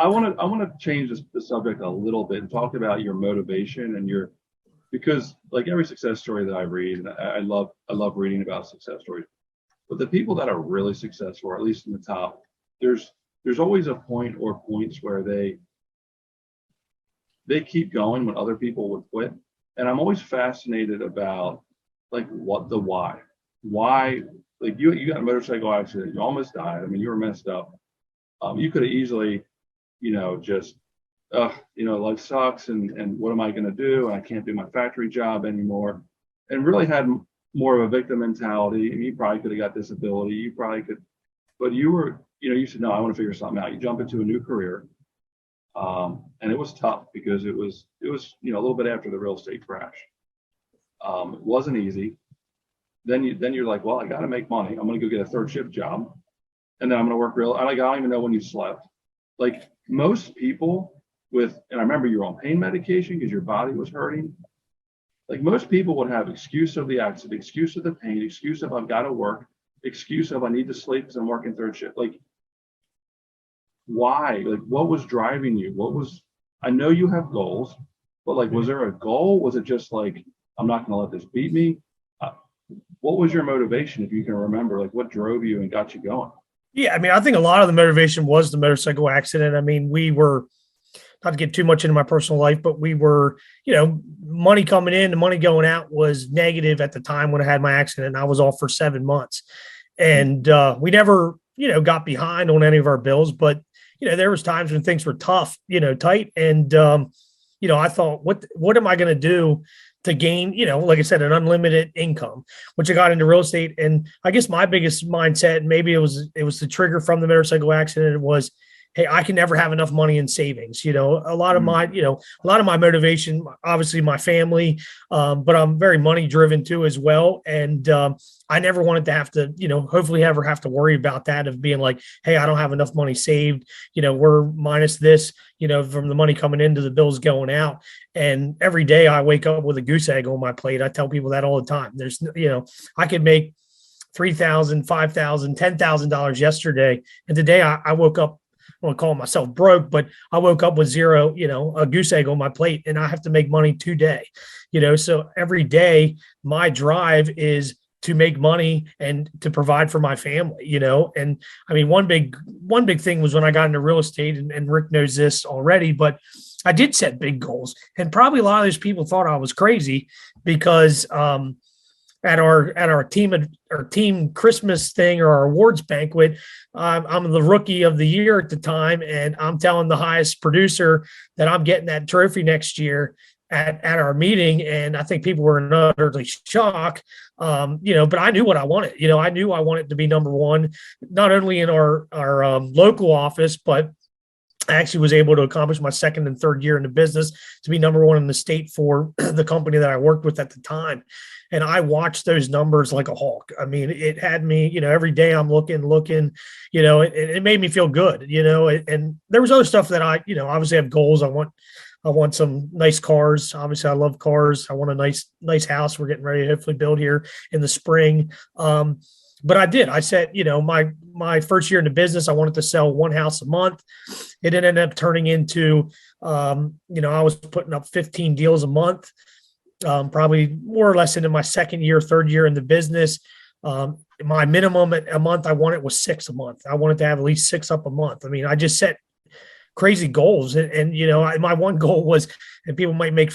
I want to change the subject a little bit and talk about your motivation and because like every success story that I read, and I love reading about success stories, but the people that are really successful, or at least in the top, there's always a point or points where they keep going when other people would quit. And I'm always fascinated about like what the why, like you got in a motorcycle accident, you almost died. I mean, you were messed up. You could have easily, just, life sucks and what am I going to do? And I can't do my factory job anymore. And really had more of a victim mentality. And you probably could have got disability. You probably could, but you said, no, I want to figure something out. You jump into a new career. And it was tough because it was, a little bit after the real estate crash. It wasn't easy. Then you're like, well, I got to make money. I'm going to go get a third shift job. And then I'm going to work I don't even know when you slept. Like most people and I remember you were on pain medication because your body was hurting. Like most people would have excuse of the accident, excuse of the pain, excuse of I've got to work, excuse of I need to sleep because I'm working third shift. Like, why? Like, what was driving you? I know you have goals, but like, was there a goal? Was it just like, I'm not going to let this beat me? What was your motivation, if you can remember? Like, what drove you and got you going? Yeah, I mean, I think a lot of the motivation was the motorcycle accident. I mean, we were, not to get too much into my personal life, but we were, money coming in, the money going out was negative at the time when I had my accident. And I was off for 7 months. And we never, got behind on any of our bills, but, there was times when things were tough, tight. And, I thought, what am I going to do to gain, like I said, an unlimited income, which I got into real estate. And I guess my biggest mindset, and maybe it was the trigger from the motorcycle accident, was, hey, I can never have enough money in savings. A lot of my motivation, obviously my family, but I'm very money driven too as well. And I never wanted to have to, hopefully ever have to worry about that of being like, hey, I don't have enough money saved. We're minus this, from the money coming into the bills going out. And every day I wake up with a goose egg on my plate. I tell people that all the time. There's, I could make $3,000, $5,000, $10,000 yesterday. And today I woke up, I don't call myself broke, but I woke up with zero, a goose egg on my plate, and I have to make money today, so every day my drive is to make money and to provide for my family, and I mean, one big thing was when I got into real estate, and Rick knows this already, but I did set big goals, and probably a lot of those people thought I was crazy because, at our team Christmas thing or our awards banquet, I'm the rookie of the year at the time, and I'm telling the highest producer that I'm getting that trophy next year at our meeting, and I think people were in utterly shock. But I knew what I wanted. I knew I wanted to be number one, not only in our local office, but I actually was able to accomplish my second and third year in the business to be number one in the state for the company that I worked with at the time. And I watched those numbers like a hawk. I mean, it had me, every day I'm looking, it made me feel good, and there was other stuff that I, obviously have goals. I want some nice cars. Obviously I love cars. I want a nice house. We're getting ready to hopefully build here in the spring. But I said, my first year in the business, I wanted to sell one house a month. It ended up turning into, I was putting up 15 deals a month, probably more or less into my second year, third year in the business. My minimum a month I wanted was 6 a month. I wanted to have at least 6 up a month. I mean, I just set crazy goals. And my one goal was, and people might make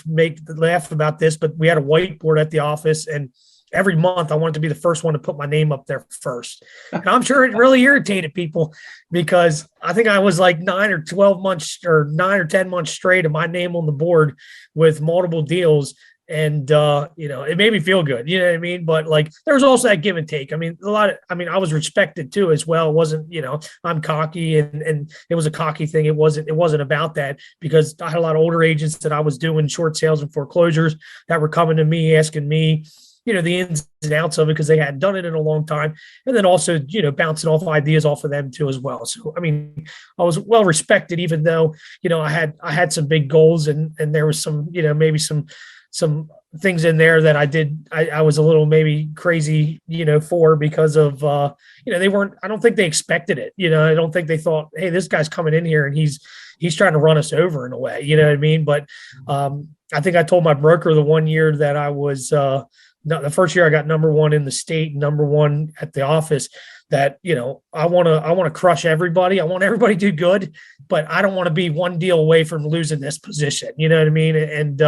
laugh about this, but we had a whiteboard at the office, and every month I wanted to be the first one to put my name up there first. And I'm sure it really irritated people because I think I was like 9 or 10 months straight of my name on the board with multiple deals. And, it made me feel good, you know what I mean? But like, there was also that give and take. I mean, I was respected too, as well. It wasn't, I'm cocky and it was a cocky thing. It wasn't about that, because I had a lot of older agents that I was doing short sales and foreclosures that were coming to me, asking me, the ins and outs of it, because they hadn't done it in a long time. And then also, bouncing off ideas off of them too, as well. So, I mean, I was well respected, even though, I had some big goals and there was some, maybe some some things in there that I was a little maybe crazy, for, because of, they weren't, I don't think they expected it. I don't think they thought, hey, this guy's coming in here and he's trying to run us over in a way, you know what I mean? But I think I told my broker the one year that I was, the first year I got number one in the state, number one at the office, that, I want to crush everybody. I want everybody to do good, but I don't want to be one deal away from losing this position. You know what I mean? And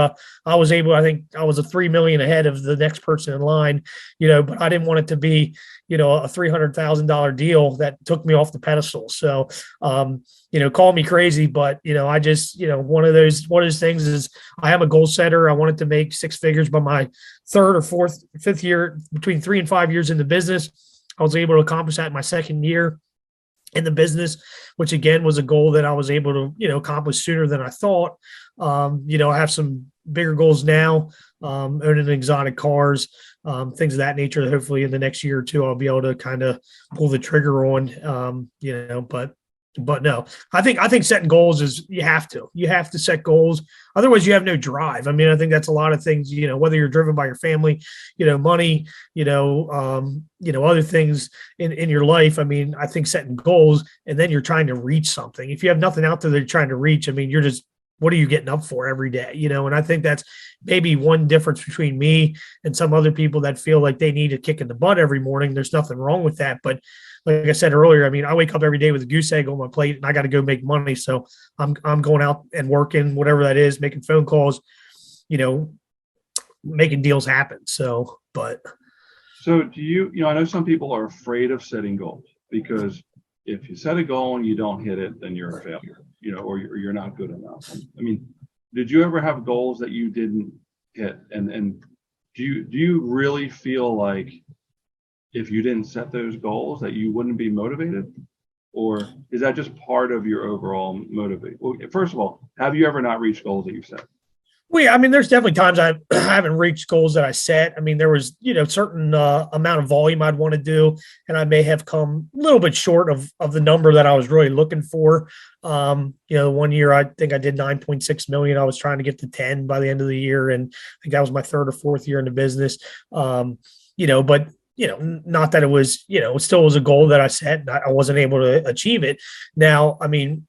I was able, I think I was a 3 million ahead of the next person in line, but I didn't want it to be, a $300,000 deal that took me off the pedestal. So, call me crazy, but, I just, one of those things is I am a goal setter. I wanted to make six figures by my third or fifth year, between 3 and 5 years in the business. I was able to accomplish that in my second year in the business, which again was a goal that I was able to, accomplish sooner than I thought. I have some bigger goals now, owning exotic cars, things of that nature. That hopefully in the next year or two, I'll be able to kind of pull the trigger on, but no, I think setting goals is you have to set goals. Otherwise you have no drive. I mean, I think that's a lot of things, whether you're driven by your family, money, other things in your life. I mean, I think setting goals and then you're trying to reach something. If you have nothing out there that you're trying to reach, I mean, what are you getting up for every day? And I think that's maybe one difference between me and some other people that feel like they need a kick in the butt every morning. There's nothing wrong with that. But like I said earlier, I mean, I wake up every day with a goose egg on my plate and I got to go make money. So I'm going out and working, whatever that is, making phone calls, making deals happen. So do you, I know some people are afraid of setting goals because if you set a goal and you don't hit it, then you're a failure, or you're not good enough. I mean, did you ever have goals that you didn't hit? And do you really feel like if you didn't set those goals that you wouldn't be motivated? Or is that just part of your overall motivate? Well, first of all, have you ever not reached goals that you've set? Well, yeah, I mean, there's definitely times I haven't reached goals that I set. I mean, there was, certain amount of volume I'd want to do, and I may have come a little bit short of the number that I was really looking for. One year I think I did 9.6 million. I was trying to get to 10 by the end of the year, and I think that was my third or fourth year in the business. But not that it was, it still was a goal that I set. And I wasn't able to achieve it. Now, I mean,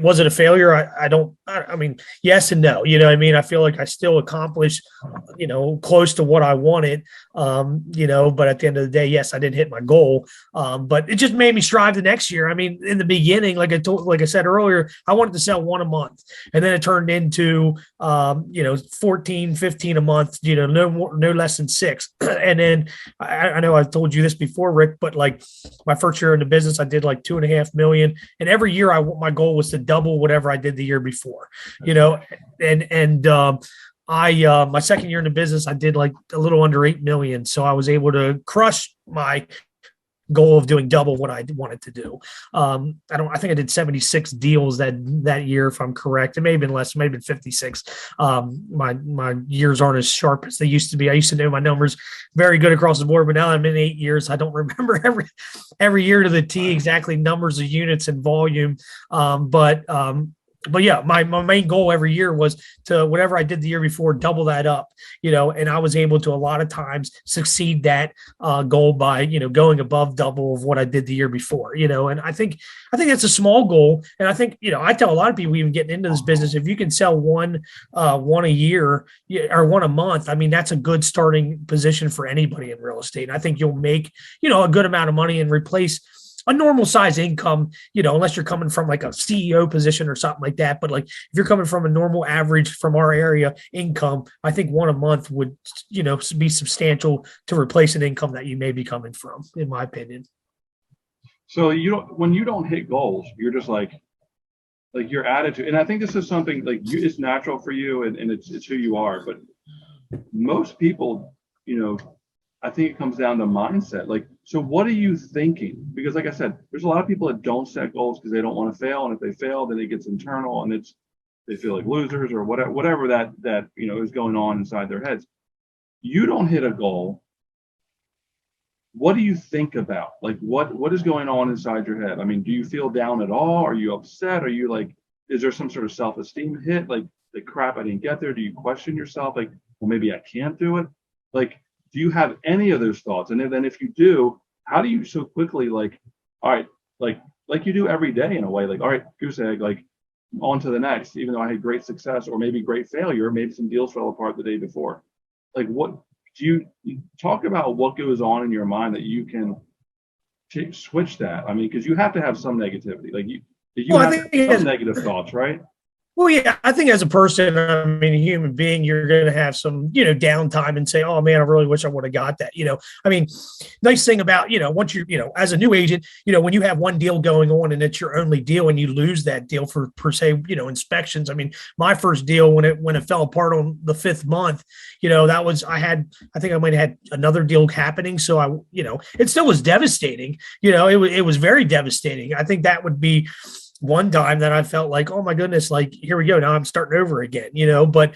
was it a failure? I mean, yes and no, I feel like I still accomplished, close to what I wanted, but at the end of the day, yes, I didn't hit my goal. But it just made me strive the next year. I mean, in the beginning, like I said earlier, I wanted to sell one a month, and then it turned into, 14, 15 a month, no less than 6. And then I know I've told you this before, Rick, but like my first year in the business, I did like 2.5 million. And every year my goal was to double whatever I did the year before, my second year in the business, I did like a little under 8 million. So I was able to crush my goal of doing double what I wanted to do. I think I did 76 deals that year, if I'm correct. It may have been less, it may have been 56. My years aren't as sharp as they used to be. I used to know my numbers very good across the board, but now I'm in 8 years. I don't remember every year to the T exactly numbers of units and volume. But yeah, my main goal every year was to whatever I did the year before, double that up, and I was able to a lot of times succeed that goal by, going above double of what I did the year before, and I think that's a small goal. And I think, I tell a lot of people even getting into this business, if you can sell one a year or one a month, I mean, that's a good starting position for anybody in real estate. And I think you'll make, a good amount of money and replace a normal size income, unless you're coming from like a CEO position or something like that. But like if you're coming from a normal average from our area income, I think one a month would, be substantial to replace an income that you may be coming from, in my opinion. So when you don't hit goals, you're just like your attitude. And I think this is something like it's natural for you and it's who you are. But most people, I think it comes down to mindset. Like, so what are you thinking? Because like I said, there's a lot of people that don't set goals because they don't want to fail. And if they fail, then it gets internal and they feel like losers or whatever that is going on inside their heads. You don't hit a goal. What do you think about? Like what is going on inside your head? I mean, do you feel down at all? Are you upset? Are you like, is there some sort of self-esteem hit? Like crap, I didn't get there. Do you question yourself? Like, well, maybe I can't do it. Like, do you have any of those thoughts? And then if you do, how do you so quickly, like, all right, like you do every day in a way, like, all right, goose egg, like on to the next, even though I had great success or maybe great failure, maybe some deals fell apart the day before. Like, what do you talk about what goes on in your mind that you can switch that? I mean, because you have to have some negativity, like you Well, I have think some negative thoughts, right? well, yeah, I think as a person, I mean, a human being, you're going to have some, downtime and say, oh man, I really wish I would have got that. I mean, nice thing about, once as a new agent, when you have one deal going on and it's your only deal and you lose that deal for per se, inspections. I mean, my first deal when it fell apart on the 5th month, I think I might have had another deal happening. So it still was devastating. It was very devastating. I think that would be one time that I felt like, oh my goodness, like here we go. Now I'm starting over again, but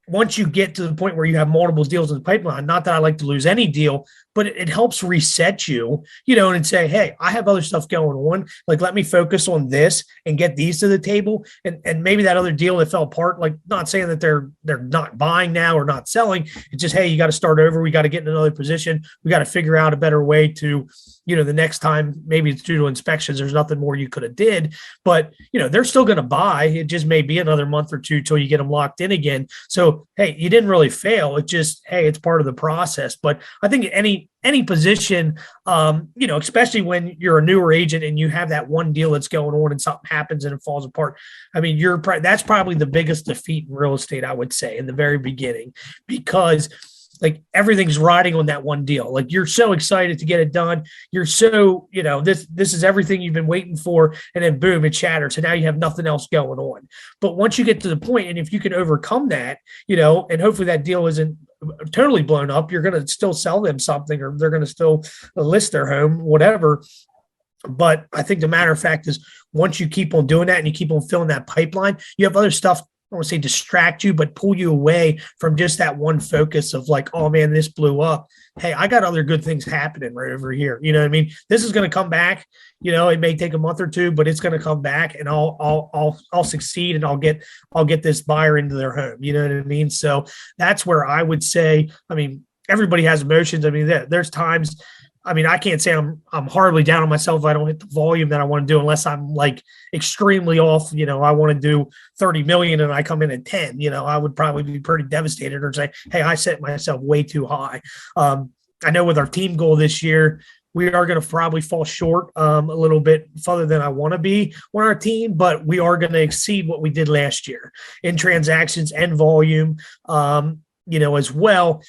once you get to the point where you have multiple deals in the pipeline, not that I like to lose any deal, but it helps reset you, and say, hey, I have other stuff going on. Like, let me focus on this and get these to the table. And maybe that other deal that fell apart, like not saying that they're not buying now or not selling. It's just, hey, you got to start over. We got to get in another position. We got to figure out a better way to, the next time, maybe it's due to inspections. There's nothing more you could have did, but they're still going to buy. It just may be another month or two till you get them locked in again. So, hey, you didn't really fail. It just, hey, it's part of the process. But I think any position, especially when you're a newer agent and you have that one deal that's going on and something happens and it falls apart. I mean, that's probably the biggest defeat in real estate, I would say, in the very beginning, because like everything's riding on that one deal. Like you're so excited to get it done. You're so, this is everything you've been waiting for. And then boom, it shatters. So now you have nothing else going on. But once you get to the point, and if you can overcome that, and hopefully that deal isn't totally blown up, you're going to still sell them something, or they're going to still list their home, whatever. But I think the matter of fact is, once you keep on doing that and you keep on filling that pipeline, you have other stuff, I don't want to say distract you, but pull you away from just that one focus of like, oh man, this blew up. Hey, I got other good things happening right over here. You know what I mean? This is going to come back. It may take a month or two, but it's going to come back, and I'll succeed, and I'll get this buyer into their home. You know what I mean? So that's where I would say, I mean, everybody has emotions. I mean, there's times, I mean, I can't say I'm horribly down on myself if I don't hit the volume that I want to do, unless I'm like extremely off. I want to do 30 million and I come in at 10. I would probably be pretty devastated, or say, hey, I set myself way too high. I know with our team goal this year, we are going to probably fall short a little bit further than I want to be on our team, but we are going to exceed what we did last year in transactions and volume, as well.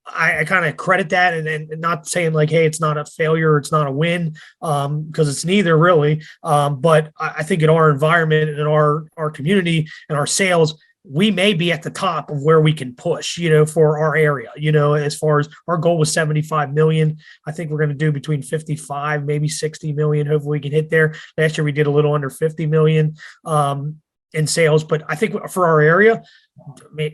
I kind of credit that, and not saying like, hey, it's not a failure, it's not a win, because it's neither really. But I think in our environment and in our community and our sales, we may be at the top of where we can push, for our area. As far as our goal was 75 million, I think we're going to do between 55, maybe 60 million. Hopefully we can hit there. Last year we did a little under 50 million in sales, but I think for our area,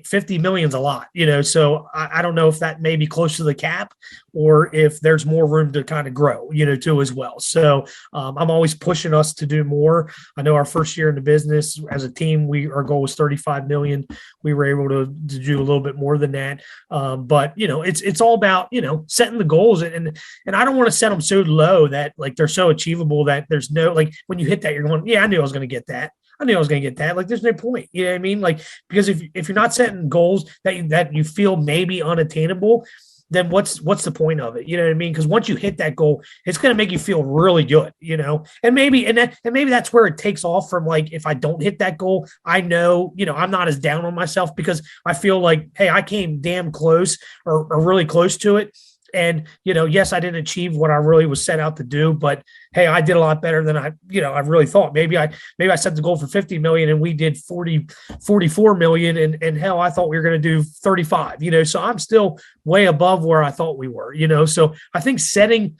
50 million is a lot, so I don't know if that may be close to the cap, or if there's more room to kind of grow, too, as well. So I'm always pushing us to do more. I know our first year in the business as a team, our goal was 35 million. We were able to do a little bit more than that. But it's all about, setting the goals, and I don't want to set them so low that like they're so achievable that there's no, like when you hit that, you're going, yeah, I knew I was going to get that. I knew I was going to get that. Like, there's no point. You know what I mean? Like, because if you're not setting goals that you feel maybe unattainable, then what's the point of it? You know what I mean? Because once you hit that goal, it's going to make you feel really good, and maybe that's where it takes off from. Like, if I don't hit that goal, I know, I'm not as down on myself, because I feel like, hey, I came damn close, or really close to it. And, yes, I didn't achieve what I really was set out to do, but hey, I did a lot better than I really thought. Maybe I set the goal for 50 million and we did 44 million, and hell, I thought we were going to do 35, so I'm still way above where I thought we were, so I think setting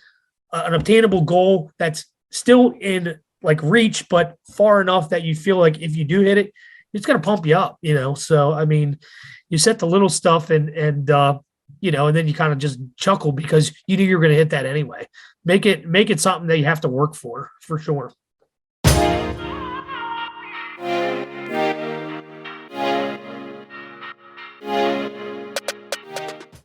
an obtainable goal that's still in like reach, but far enough that you feel like if you do hit it, it's going to pump you up, so, I mean, you set the little stuff and then you kind of just chuckle because you knew you were going to hit that anyway. Make it something that you have to work for sure.